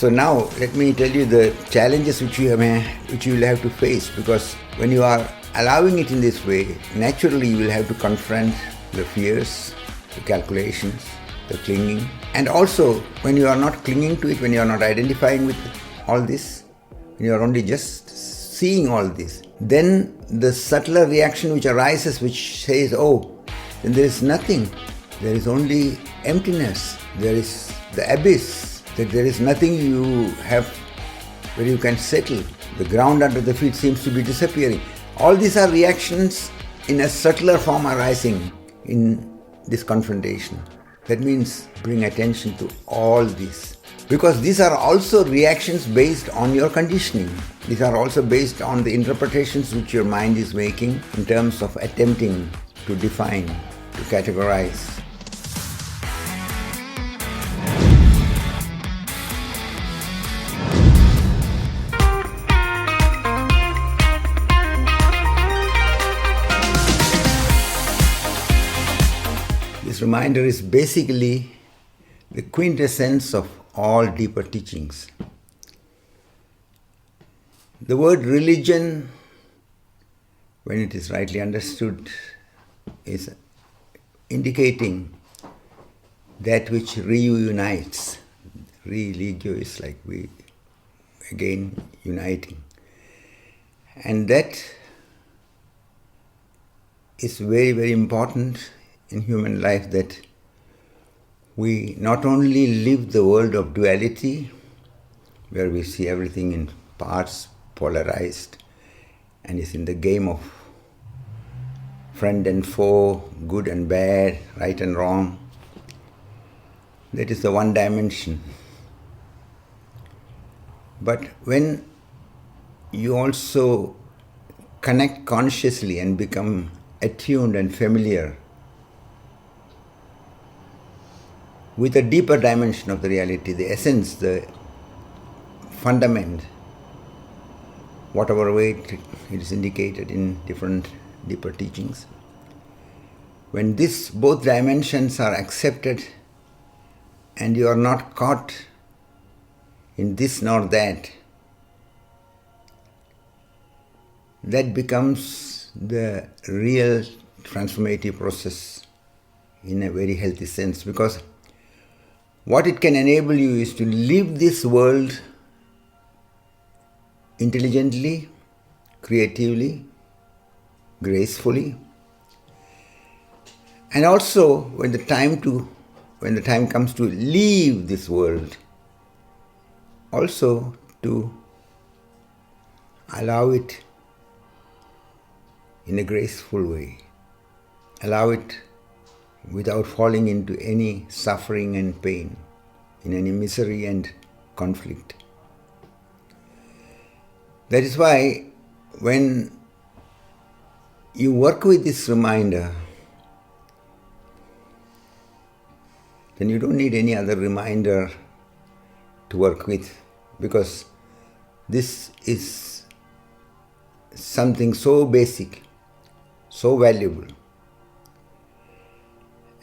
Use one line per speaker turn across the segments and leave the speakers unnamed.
So now let me tell you the challenges which you will have to face, because when you are allowing it in this way, naturally you will have to confront the fears, the calculations, the clinging. And also when you are not clinging to it, when you are not identifying with all this, when you are only just seeing all this, then the subtler reaction which arises, which says, oh, then there is nothing, there is only emptiness, there is the abyss, that there is nothing you have where you can settle. The ground under the feet seems to be disappearing. All these are reactions in a subtler form arising in this confrontation. That means bring attention to all this. Because these are also reactions based on your conditioning. These are also based on the interpretations which your mind is making in terms of attempting to define, to categorize. This reminder is basically the quintessence of all deeper teachings. The word religion, when it is rightly understood, is indicating that which reunites. Religio is like we again uniting. And that is very, very important in human life, that we not only live the world of duality, where we see everything in parts, polarized, and is in the game of friend and foe, good and bad, right and wrong. That is the one dimension. But when you also connect consciously and become attuned and familiar with a deeper dimension of the reality, the essence, the fundament, whatever way it is indicated in different deeper teachings. When both dimensions are accepted and you are not caught in this nor that, that becomes the real transformative process in a very healthy sense, because what it can enable you is to live this world intelligently, creatively, gracefully, and also when the time comes to leave this world, also to allow it in a graceful way, allow it without falling into any suffering and pain, in any misery and conflict. That is why when you work with this reminder, then you don't need any other reminder to work with, because this is something so basic, so valuable,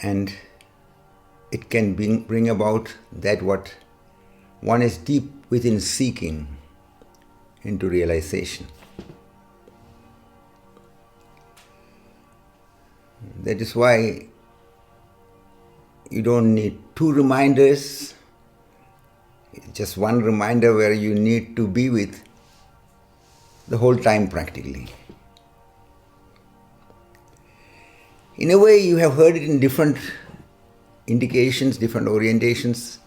and it can bring about that what one is deep within seeking into realization. That is why you don't need two reminders, just one reminder where you need to be with the whole time practically. In a way, you have heard it in different indications, different orientations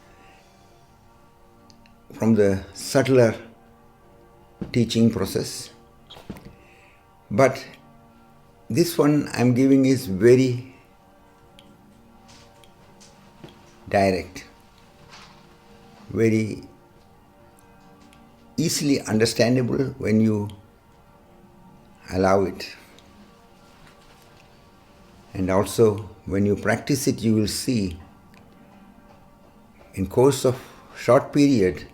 from the subtler teaching process. But this one I'm giving is very direct, very easily understandable when you allow it. And also when you practice it, you will see in course of short period,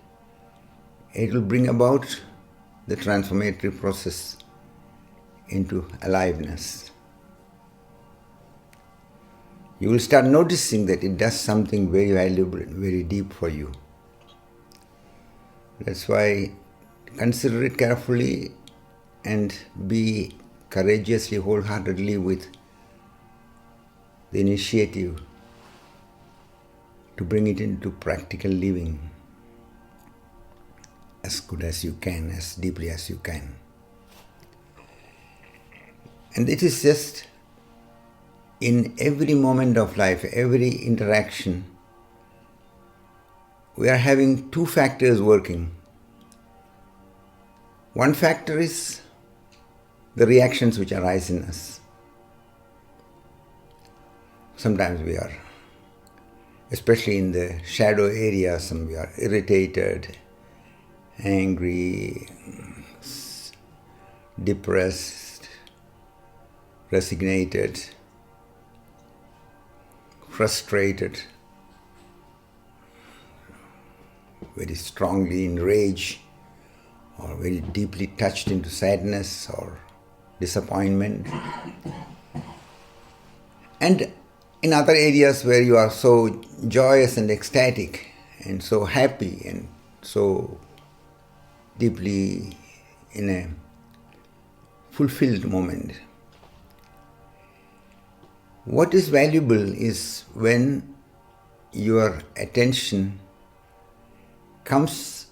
it will bring about the transformative process into aliveness. You will start noticing that it does something very valuable and very deep for you. That's why consider it carefully and be courageously, wholeheartedly with the initiative to bring it into practical living as good as you can, as deeply as you can. And it is just in every moment of life, every interaction, we are having two factors working. One factor is the reactions which arise in us. Sometimes we are, especially in the shadow areas, we are irritated, angry, depressed, resignated, frustrated, very strongly in rage, or very deeply touched into sadness or disappointment. And in other areas where you are so joyous and ecstatic and so happy and so deeply in a fulfilled moment. What is valuable is when your attention comes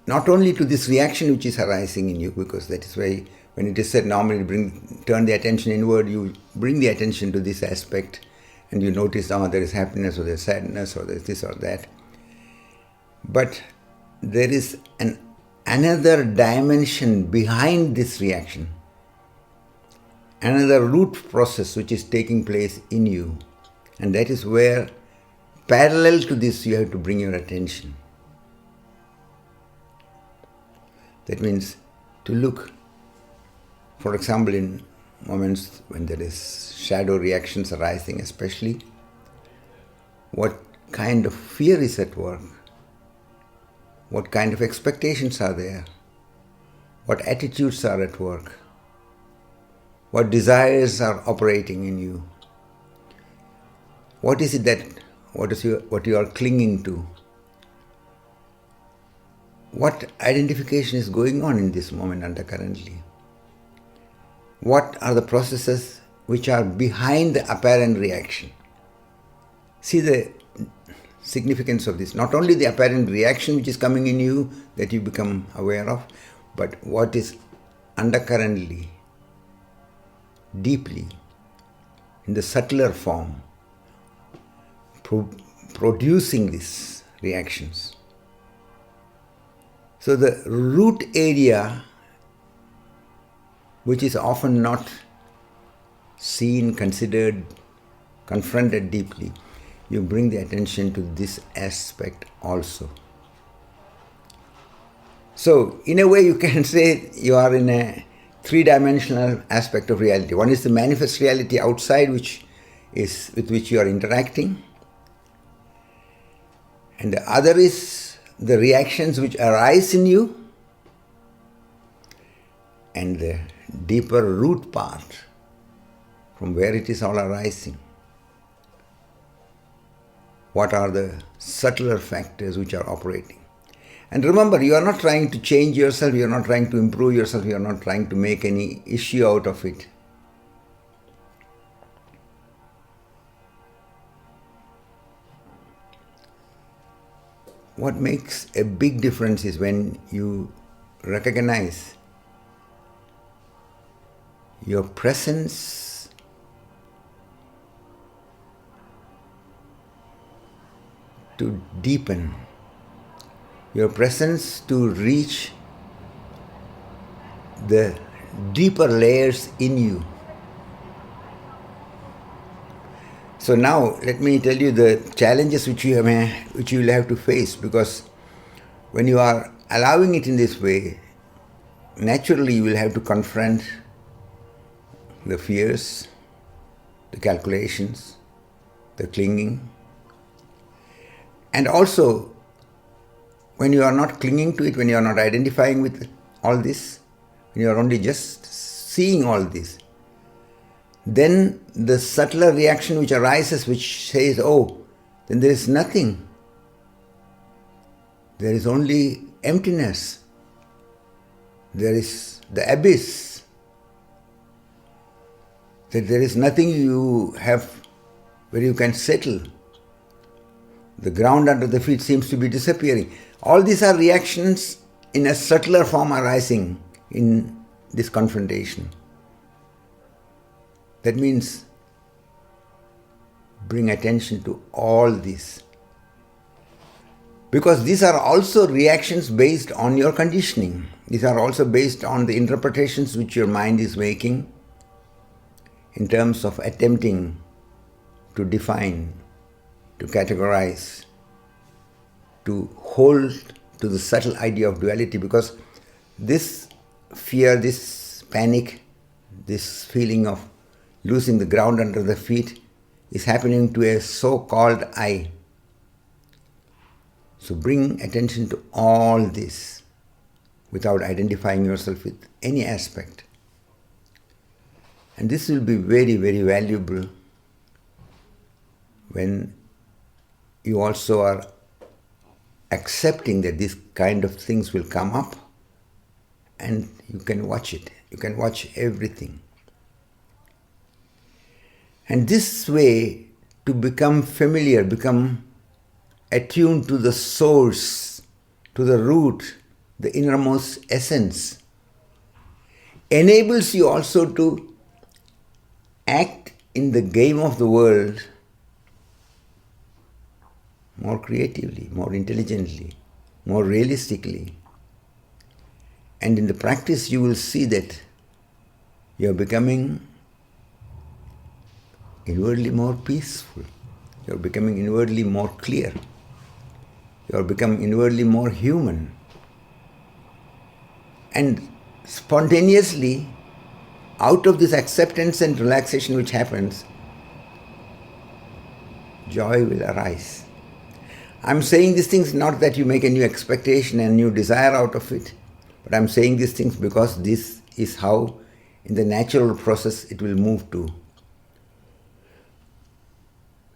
not only to this reaction which is arising in you, because that is why when it is said normally turn the attention inward, you bring the attention to this aspect and you notice, there is happiness or there is sadness or there is this or that. But there is another dimension behind this reaction, another root process which is taking place in you. And that is where, parallel to this, you have to bring your attention. That means to look, for example, in moments when there is shadow reactions arising especially, what kind of fear is at work? What kind of expectations are there? What attitudes are at work? What desires are operating in you? What is it what you are clinging to? What identification is going on in this moment undercurrently? What are the processes which are behind the apparent reaction? See the significance of this. Not only the apparent reaction which is coming in you that you become aware of, but what is undercurrently, deeply, in the subtler form, producing these reactions. So the root area, which is often not seen, considered, confronted deeply, you bring the attention to this aspect also. So, in a way you can say you are in a three-dimensional aspect of reality. One is the manifest reality outside, with which you are interacting. And the other is the reactions which arise in you, and the deeper root part from where it is all arising. What are the subtler factors which are operating? And remember, you are not trying to change yourself, you are not trying to improve yourself, you are not trying to make any issue out of it. What makes a big difference is when you recognize your presence to deepen, your presence to reach the deeper layers in you. So now let me tell you the challenges which you will have to face, because when you are allowing it in this way, naturally you will have to confront the fears, the calculations, the clinging. And also, when you are not clinging to it, when you are not identifying with all this, when you are only just seeing all this, then the subtler reaction which arises, which says, oh, then there is nothing. There is only emptiness. There is the abyss. That there is nothing you have where you can settle. The ground under the feet seems to be disappearing. All these are reactions in a subtler form arising in this confrontation. That means bring attention to all this. Because these are also reactions based on your conditioning. These are also based on the interpretations which your mind is making in terms of attempting to define, to categorize, to hold to the subtle idea of duality. Because this fear, this panic, this feeling of losing the ground under the feet is happening to a so-called I. So bring attention to all this without identifying yourself with any aspect. And this will be very, very valuable when you also are accepting that these kind of things will come up and you can watch it. You can watch everything. And this way, to become familiar, become attuned to the source, to the root, the innermost essence, enables you also to act in the game of the world more creatively, more intelligently, more realistically. And in the practice you will see that you are becoming inwardly more peaceful. You are becoming inwardly more clear. You are becoming inwardly more human. And spontaneously, out of this acceptance and relaxation which happens, joy will arise. I'm saying these things not that you make a new expectation and new desire out of it, but I'm saying these things because this is how, in the natural process, it will move to.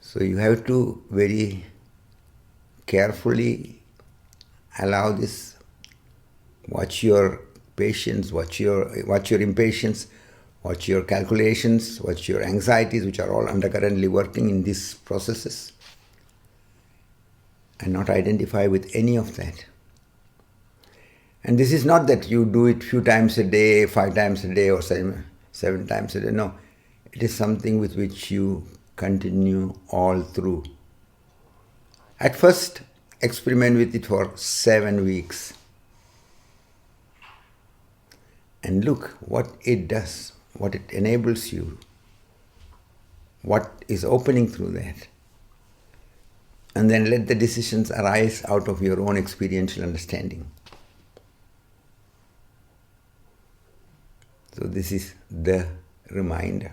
So you have to very carefully allow this. Watch your patience, watch your impatience, watch your calculations, watch your anxieties, which are all undercurrently working in these processes, and not identify with any of that. And this is not that you do it few times a day, 5 times a day, or 7 times a day. No, it is something with which you continue all through. At first, experiment with it for 7 weeks. And look what it does, what it enables you, what is opening through that. And then let the decisions arise out of your own experiential understanding. So this is the reminder.